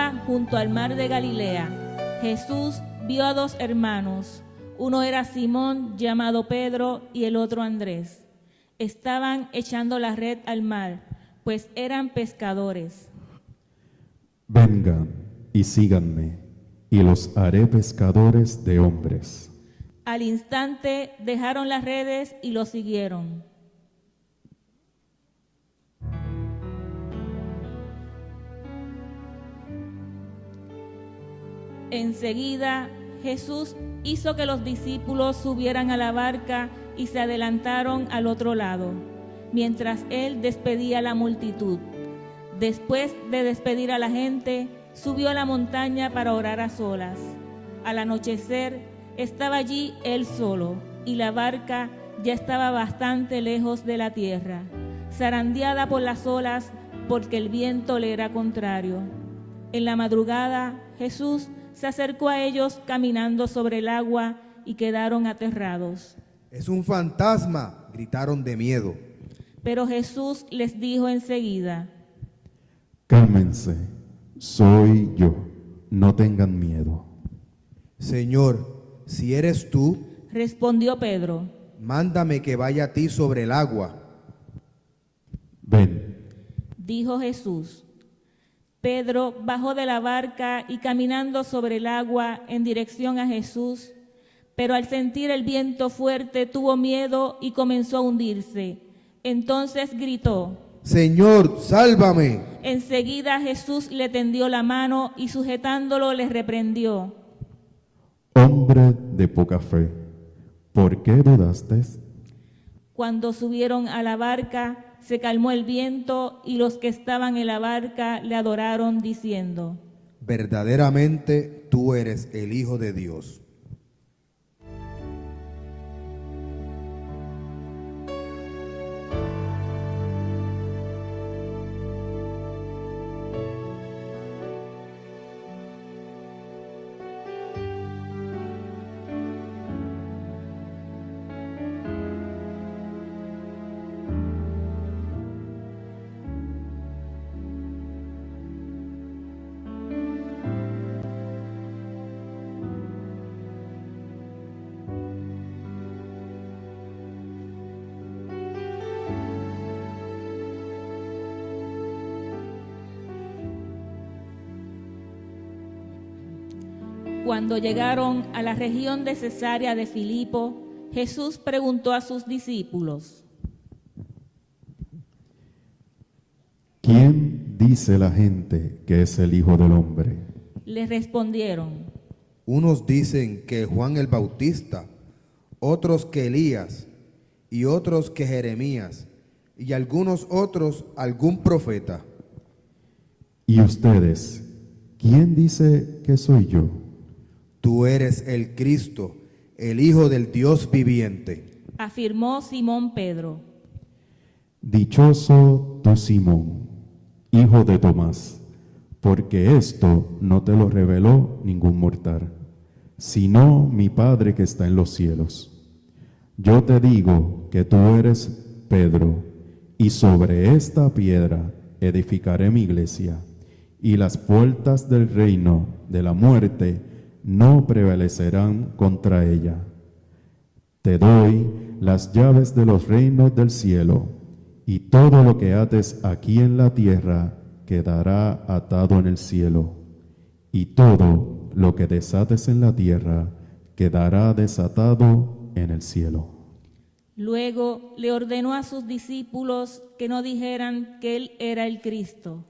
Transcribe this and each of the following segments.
estaba junto al mar de Galilea, Jesús vio a dos hermanos. Uno era Simón, llamado Pedro, y el otro Andrés. Estaban echando la red al mar, pues eran pescadores. Vengan y síganme, y los haré pescadores de hombres. Al instante dejaron las redes y lo siguieron. Enseguida Jesús hizo que los discípulos subieran a la barca y se adelantaron al otro lado, mientras él despedía a la multitud. Después de despedir a la gente, subió a la montaña para orar a solas. Al anochecer, estaba allí él solo, y la barca ya estaba bastante lejos de la tierra, zarandeada por las olas, porque el viento le era contrario. En la madrugada, Jesús se acercó a ellos caminando sobre el agua y quedaron aterrados. ¡Es un fantasma!, gritaron de miedo. Pero Jesús les dijo enseguida: Cálmense, soy yo, no tengan miedo. Señor, si eres tú, respondió Pedro, mándame que vaya a ti sobre el agua. Ven. Dijo Jesús. Pedro bajó de la barca y caminando sobre el agua en dirección a Jesús, pero al sentir el viento fuerte tuvo miedo y comenzó a hundirse. Entonces gritó: Señor, sálvame. Enseguida Jesús le tendió la mano y sujetándolo le reprendió: Hombre de poca fe, ¿por qué dudaste? Cuando subieron a la barca, se calmó el viento y los que estaban en la barca le adoraron diciendo: Verdaderamente tú eres el Hijo de Dios. Cuando llegaron a la región de Cesarea de Filipo, Jesús preguntó a sus discípulos: ¿Quién dice la gente que es el Hijo del Hombre? Le respondieron: Unos dicen que Juan el Bautista, otros que Elías, y otros que Jeremías, y algunos otros algún profeta. ¿Y ustedes, quién dice que soy yo? Tú eres el Cristo, el Hijo del Dios viviente. Afirmó Simón Pedro. Dichoso tú, Simón, hijo de Tomás, porque esto no te lo reveló ningún mortal, sino mi Padre que está en los cielos. Yo te digo que tú eres Pedro, y sobre esta piedra edificaré mi iglesia, y las puertas del reino de la muerte no prevalecerán contra ella. Te doy las llaves de los reinos del cielo, y todo lo que ates aquí en la tierra quedará atado en el cielo, y todo lo que desates en la tierra quedará desatado en el cielo. Luego le ordenó a sus discípulos que no dijeran que él era el Cristo.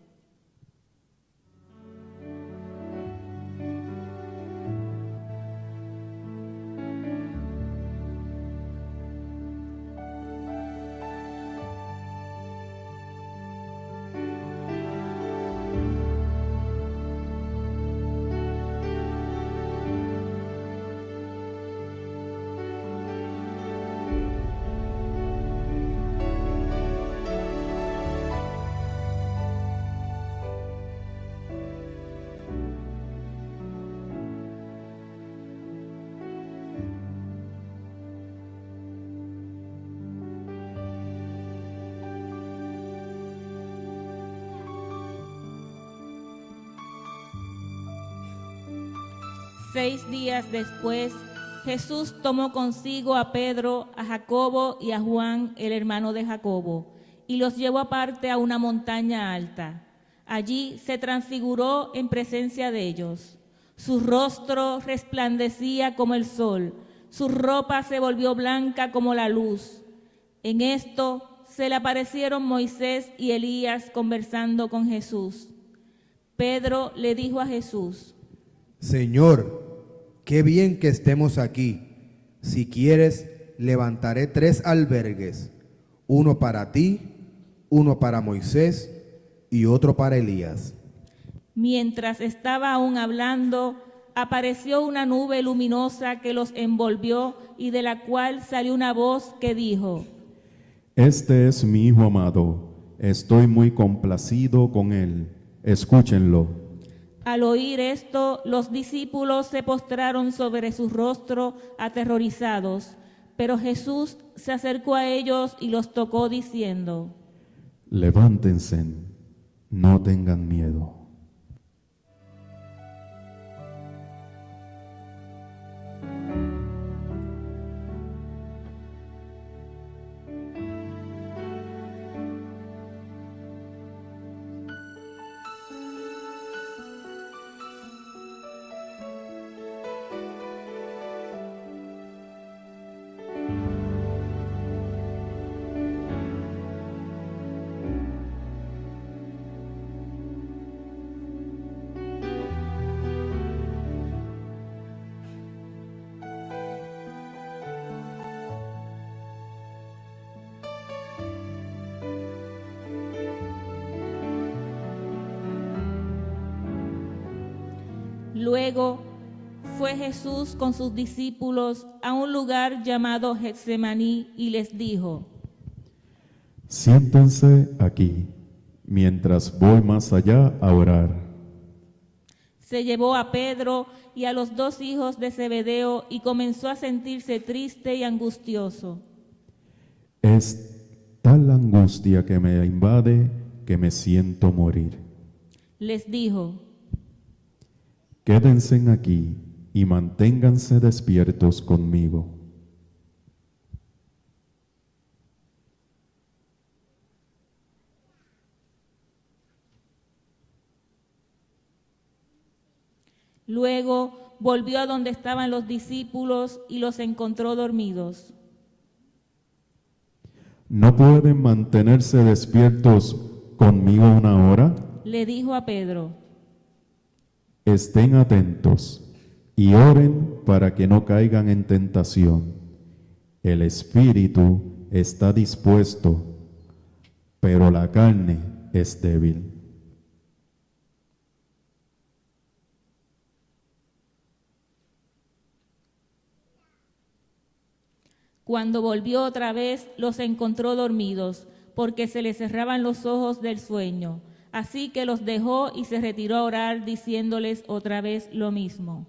6 días después, Jesús tomó consigo a Pedro, a Jacobo y a Juan, el hermano de Jacobo, y los llevó aparte a una montaña alta. Allí se transfiguró en presencia de ellos. Su rostro resplandecía como el sol, su ropa se volvió blanca como la luz. En esto se le aparecieron Moisés y Elías conversando con Jesús. Pedro le dijo a Jesús: Señor, qué bien que estemos aquí. Si quieres, levantaré 3 albergues, uno para ti, uno para Moisés y otro para Elías. Mientras estaba aún hablando, apareció una nube luminosa que los envolvió y de la cual salió una voz que dijo: Este es mi Hijo amado, estoy muy complacido con él, escúchenlo. Al oír esto, los discípulos se postraron sobre su rostro aterrorizados, pero Jesús se acercó a ellos y los tocó diciendo: Levántense, no tengan miedo. Luego fue Jesús con sus discípulos a un lugar llamado Getsemaní y les dijo: Siéntense aquí, mientras voy más allá a orar. Se llevó a Pedro y a los 2 hijos de Zebedeo y comenzó a sentirse triste y angustioso. Es tal la angustia que me invade que me siento morir. Les dijo: Quédense aquí y manténganse despiertos conmigo. Luego volvió a donde estaban los discípulos y los encontró dormidos. ¿No pueden mantenerse despiertos conmigo una hora? Le dijo a Pedro: Estén atentos y oren para que no caigan en tentación. El espíritu está dispuesto, pero la carne es débil. Cuando volvió otra vez, los encontró dormidos, porque se les cerraban los ojos del sueño. Así que los dejó y se retiró a orar, diciéndoles otra vez lo mismo.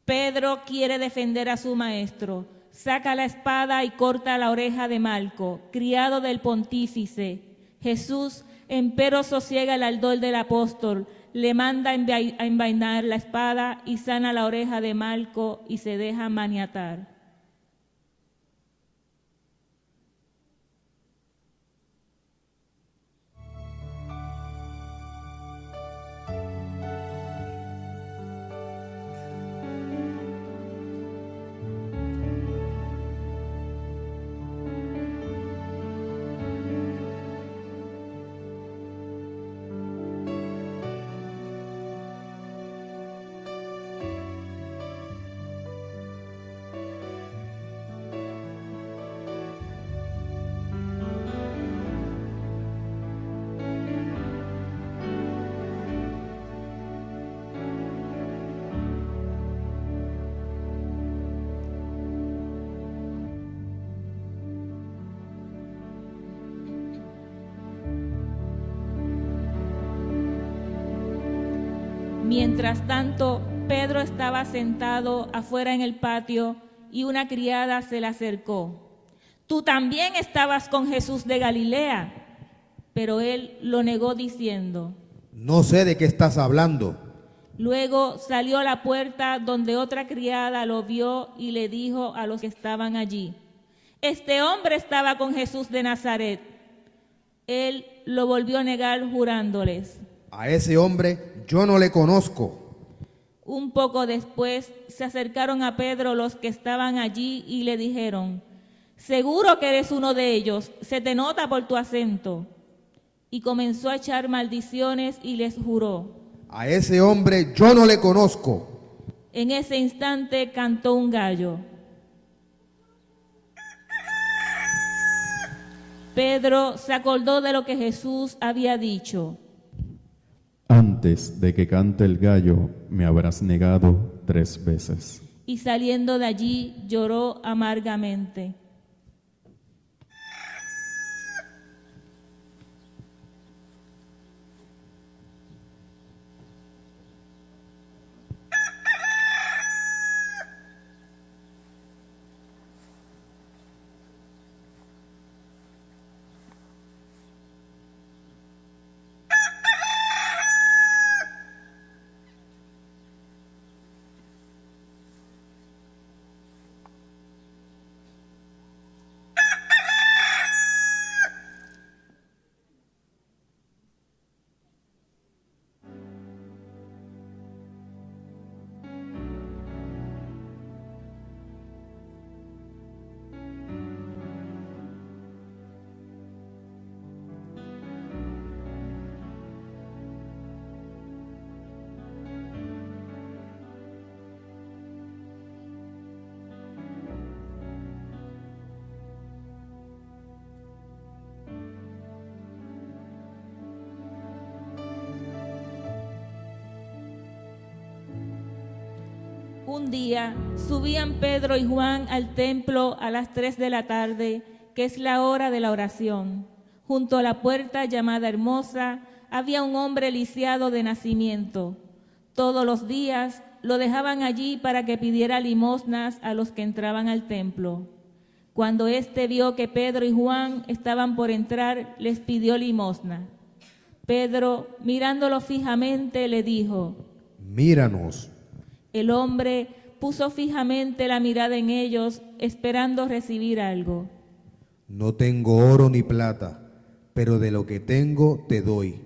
Pedro quiere defender a su maestro. Saca la espada y corta la oreja de Malco, criado del pontífice. Jesús, empero, sosiega el ardor del apóstol, le manda a envainar la espada y sana la oreja de Malco y se deja maniatar. Mientras tanto, Pedro estaba sentado afuera en el patio y una criada se le acercó. tú también estabas con Jesús de Galilea. Pero él lo negó diciendo: No sé de qué estás hablando. Luego salió a la puerta donde otra criada lo vio y le dijo a los que estaban allí: este hombre estaba con Jesús de Nazaret. Él lo volvió a negar jurándoles: A ese hombre yo no le conozco. Un poco después se acercaron a Pedro los que estaban allí y le dijeron: seguro que eres uno de ellos, se te nota por tu acento. Y comenzó a echar maldiciones y les juró. A ese hombre yo no le conozco. En ese instante cantó un gallo. Pedro se acordó de lo que Jesús había dicho: Antes de que cante el gallo, me habrás negado 3 veces. Y saliendo de allí lloró amargamente. Un día subían Pedro y Juan al templo a las 3 de la tarde, que es la hora de la oración. Junto a la puerta llamada Hermosa había un hombre lisiado de nacimiento. Todos los días lo dejaban allí para que pidiera limosnas a los que entraban al templo. Cuando éste vio que Pedro y Juan estaban por entrar, les pidió limosna. Pedro, mirándolo fijamente, le dijo: Míranos. El hombre puso fijamente la mirada en ellos, esperando recibir algo. No tengo oro ni plata, pero de lo que tengo te doy.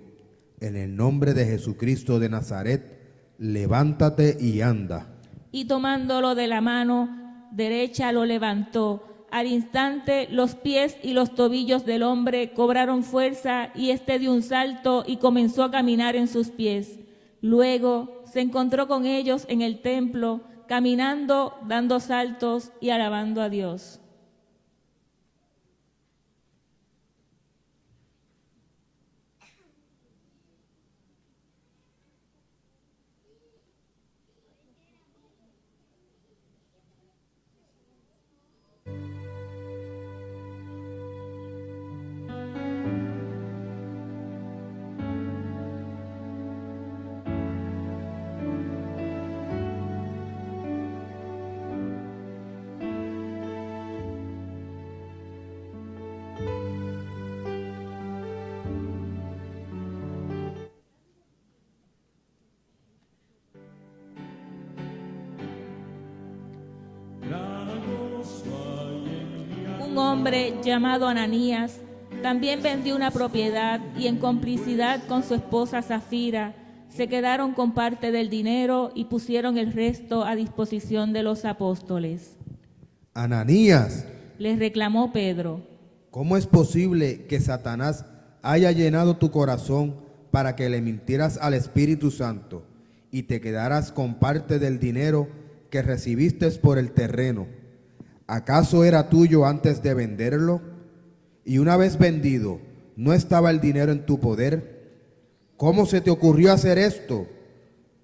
En el nombre de Jesucristo de Nazaret, levántate y anda. Y tomándolo de la mano derecha lo levantó. Al instante los pies y los tobillos del hombre cobraron fuerza y éste dio un salto y comenzó a caminar en sus pies. Luego se encontró con ellos en el templo, caminando, dando saltos y alabando a Dios. Un hombre llamado Ananías también vendió una propiedad y en complicidad con su esposa Zafira se quedaron con parte del dinero y pusieron el resto a disposición de los apóstoles. Ananías, Les reclamó Pedro: ¿cómo es posible que Satanás haya llenado tu corazón para que le mintieras al Espíritu Santo y te quedaras con parte del dinero que recibiste por el terreno? ¿Acaso era tuyo antes de venderlo? Y una vez vendido, ¿no estaba el dinero en tu poder? ¿Cómo se te ocurrió hacer esto?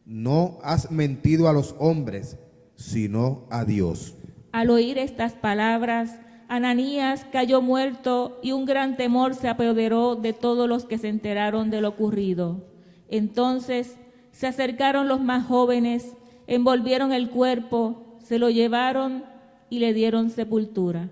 No has mentido a los hombres, sino a Dios. Al oír estas palabras, Ananías cayó muerto y un gran temor se apoderó de todos los que se enteraron de lo ocurrido. Entonces se acercaron los más jóvenes, envolvieron el cuerpo, se lo llevaron y le dieron sepultura.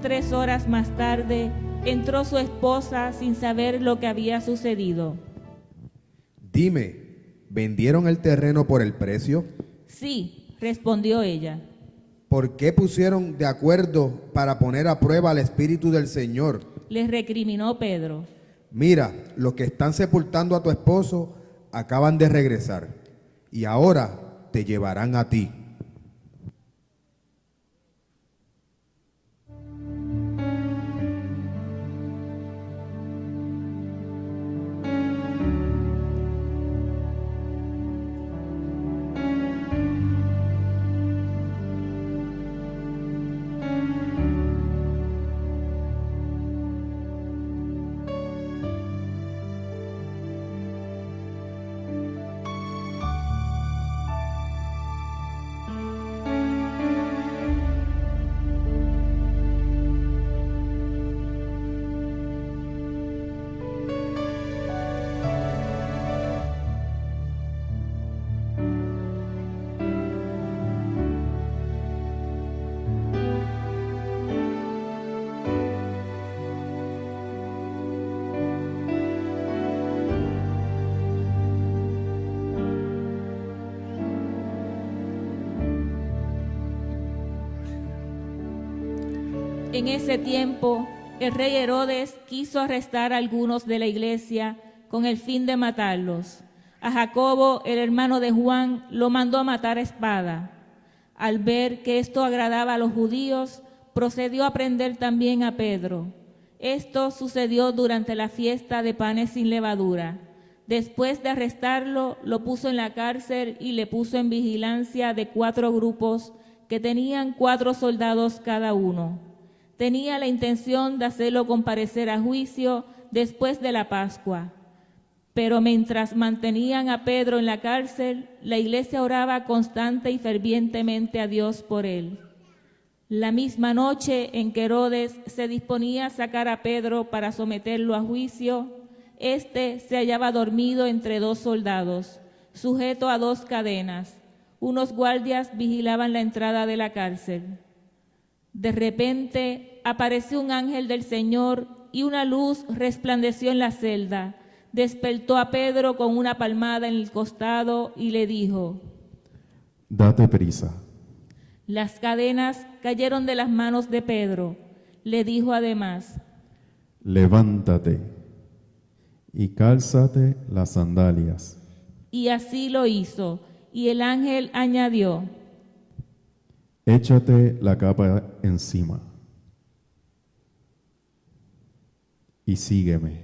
3 horas más tarde, entró su esposa sin saber lo que había sucedido. Dime, ¿vendieron el terreno por el precio? Sí, respondió ella. ¿Por qué pusieron de acuerdo para poner a prueba al Espíritu del Señor? Les recriminó Pedro. Mira, los que están sepultando a tu esposo acaban de regresar y ahora te llevarán a ti. En ese tiempo, el rey Herodes quiso arrestar a algunos de la iglesia con el fin de matarlos. A Jacobo, el hermano de Juan, lo mandó a matar a espada. Al ver que esto agradaba a los judíos, procedió a prender también a Pedro. Esto sucedió durante la fiesta de panes sin levadura. Después de arrestarlo, lo puso en la cárcel y le puso en vigilancia de 4 grupos que tenían 4 soldados cada uno. Tenía la intención de hacerlo comparecer a juicio después de la Pascua. Pero mientras mantenían a Pedro en la cárcel, la iglesia oraba constante y fervientemente a Dios por él. La misma noche en que Herodes se disponía a sacar a Pedro para someterlo a juicio, éste se hallaba dormido entre 2 soldados, sujeto a 2 cadenas. Unos guardias vigilaban la entrada de la cárcel. De repente apareció un ángel del Señor y una luz resplandeció en la celda. Despertó a Pedro con una palmada en el costado y le dijo: Date prisa. Las cadenas cayeron de las manos de Pedro. Le dijo además: Levántate y cálzate las sandalias. Y así lo hizo. Y el ángel añadió: Échate la capa encima y sígueme.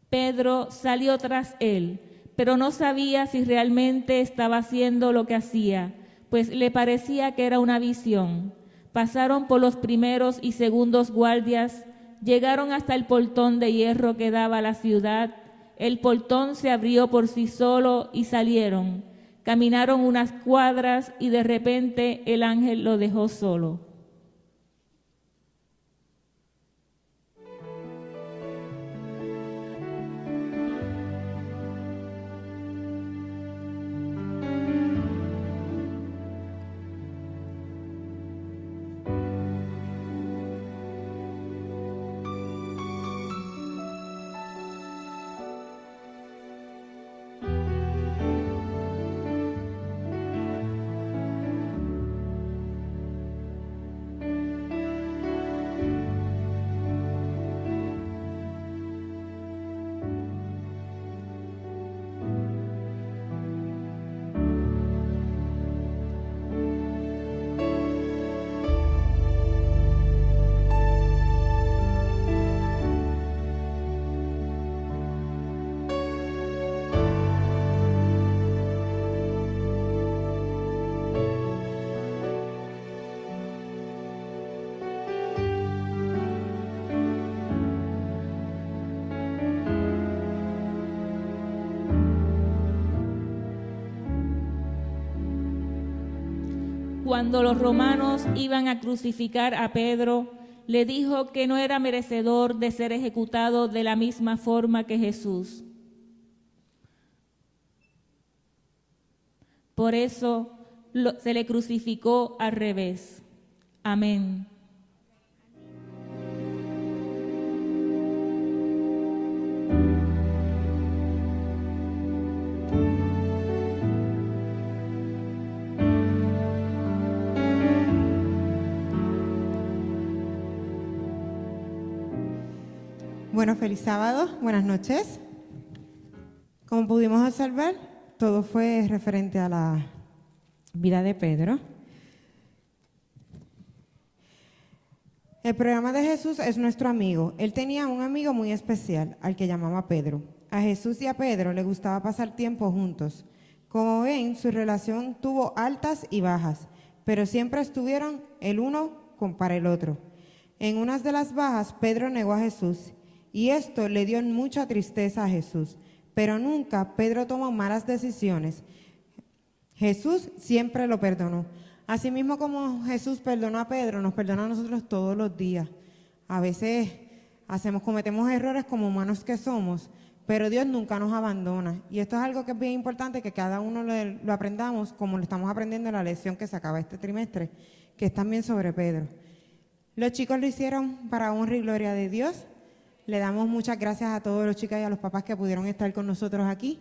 Pedro salió tras él, pero no sabía si realmente estaba haciendo lo que hacía, pues le parecía que era una visión. Pasaron por los primeros y segundos guardias, llegaron hasta el portón de hierro que daba a la ciudad. El portón se abrió por sí solo y salieron. Caminaron unas cuadras y de repente el ángel lo dejó solo. Cuando los romanos iban a crucificar a Pedro, le dijo que no era merecedor de ser ejecutado de la misma forma que Jesús. Por eso se le crucificó al revés. Amén. Bueno, feliz sábado, buenas noches. Como pudimos observar, todo fue referente a la vida de Pedro. El programa de Jesús es nuestro amigo. Él tenía un amigo muy especial, al que llamaba Pedro. A Jesús y a Pedro le gustaba pasar tiempo juntos. Como ven, su relación tuvo altas y bajas, pero siempre estuvieron el uno para el otro. En unas de las bajas, Pedro negó a Jesús, y esto le dio mucha tristeza a Jesús, pero nunca Pedro tomó malas decisiones. Jesús siempre lo perdonó. Asimismo como Jesús perdonó a Pedro, nos perdona a nosotros todos los días. A veces cometemos errores como humanos que somos, pero Dios nunca nos abandona. Y esto es algo que es bien importante que cada uno lo aprendamos, como lo estamos aprendiendo en la lección que se acaba este trimestre, que es también sobre Pedro. Los chicos lo hicieron para honra y gloria de Dios. Le damos muchas gracias a todos los chicos y a los papás que pudieron estar con nosotros aquí.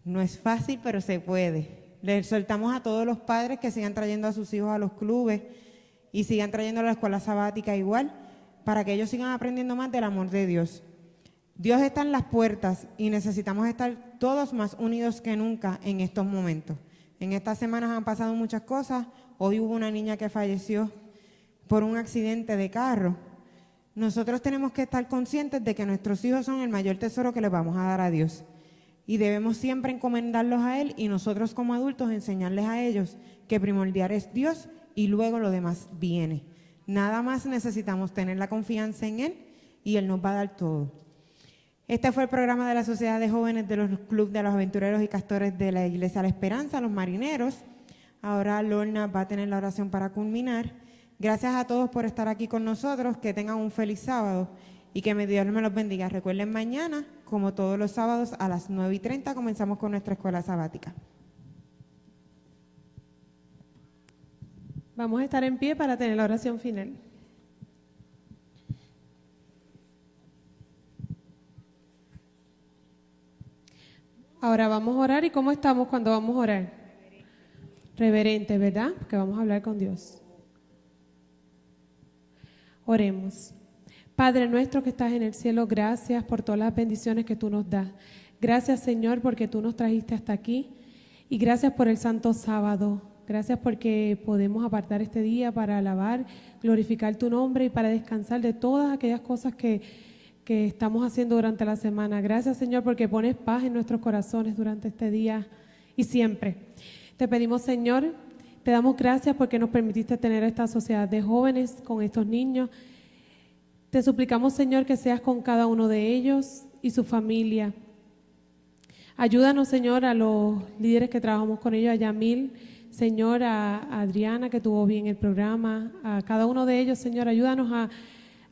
No es fácil, pero se puede. Les soltamos a todos los padres que sigan trayendo a sus hijos a los clubes y sigan trayendo a la escuela sabática igual, para que ellos sigan aprendiendo más del amor de Dios. Dios está en las puertas y necesitamos estar todos más unidos que nunca en estos momentos. En estas semanas han pasado muchas cosas. Hoy hubo una niña que falleció por un accidente de carro. Nosotros tenemos que estar conscientes de que nuestros hijos son el mayor tesoro que les vamos a dar a Dios. Y debemos siempre encomendarlos a Él y nosotros como adultos enseñarles a ellos que primordial es Dios y luego lo demás viene. Nada más necesitamos tener la confianza en Él y Él nos va a dar todo. Este fue el programa de la Sociedad de Jóvenes de los Clubes de los Aventureros y Castores de la Iglesia La Esperanza, los marineros. Ahora Lorna va a tener la oración para culminar. Gracias a todos por estar aquí con nosotros, que tengan un feliz sábado y que Dios me los bendiga. Recuerden, mañana, como todos los sábados, a las 9:30 comenzamos con nuestra escuela sabática. Vamos a estar en pie para tener la oración final. Ahora vamos a orar. ¿Y cómo estamos cuando vamos a orar? Reverente, ¿verdad? Porque vamos a hablar con Dios. Oremos. Padre nuestro que estás en el cielo, gracias por todas las bendiciones que tú nos das. Gracias, Señor, porque tú nos trajiste hasta aquí. Y gracias por el santo sábado. Gracias porque podemos apartar este día para alabar, glorificar tu nombre y para descansar de todas aquellas cosas que estamos haciendo durante la semana. Gracias, Señor, porque pones paz en nuestros corazones durante este día y siempre. Te pedimos, Señor, te damos gracias porque nos permitiste tener esta sociedad de jóvenes con estos niños. Te suplicamos, Señor, que seas con cada uno de ellos y su familia. Ayúdanos, Señor, a los líderes que trabajamos con ellos, a Yamil, Señor, a Adriana, que tuvo bien el programa, a cada uno de ellos, Señor, ayúdanos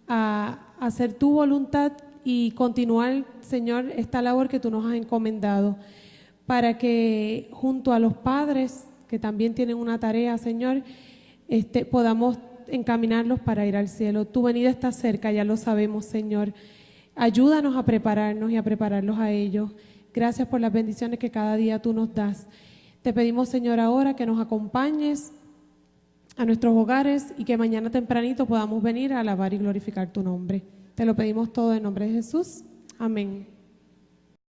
a hacer tu voluntad y continuar, Señor, esta labor que tú nos has encomendado, para que junto a los padres, que también tienen una tarea, Señor, podamos encaminarlos para ir al cielo. Tu venida está cerca, ya lo sabemos, Señor. Ayúdanos a prepararnos y a prepararlos a ellos. Gracias por las bendiciones que cada día tú nos das. Te pedimos, Señor, ahora que nos acompañes a nuestros hogares y que mañana tempranito podamos venir a alabar y glorificar tu nombre. Te lo pedimos todo en nombre de Jesús. Amén.